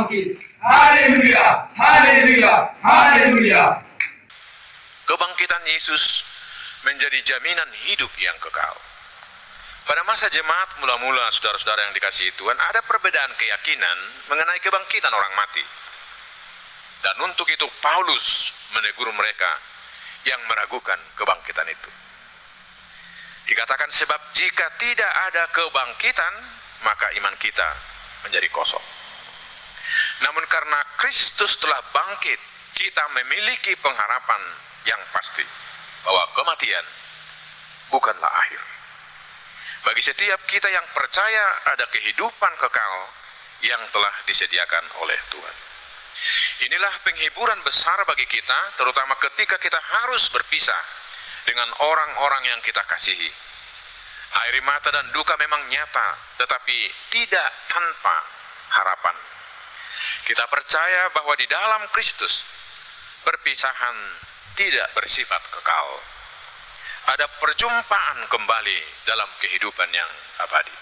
bangkit. Haleluya, haleluya, haleluya. Kebangkitan Yesus menjadi jaminan hidup yang kekal. Pada masa jemaat mula-mula, saudara-saudara yang dikasihi Tuhan, ada perbedaan keyakinan mengenai kebangkitan orang mati. Dan untuk itu Paulus menegur mereka yang meragukan kebangkitan itu. Dikatakan, sebab jika tidak ada kebangkitan, maka iman kita menjadi kosong. Namun karena Kristus telah bangkit, kita memiliki pengharapan yang pasti bahwa kematian bukanlah akhir. Bagi setiap kita yang percaya, ada kehidupan kekal yang telah disediakan oleh Tuhan. Inilah penghiburan besar bagi kita, terutama ketika kita harus berpisah dengan orang-orang yang kita kasihi. Air mata dan duka memang nyata, tetapi tidak tanpa harapan. Kita percaya bahwa di dalam Kristus, perpisahan tidak bersifat kekal. Ada perjumpaan kembali dalam kehidupan yang abadi.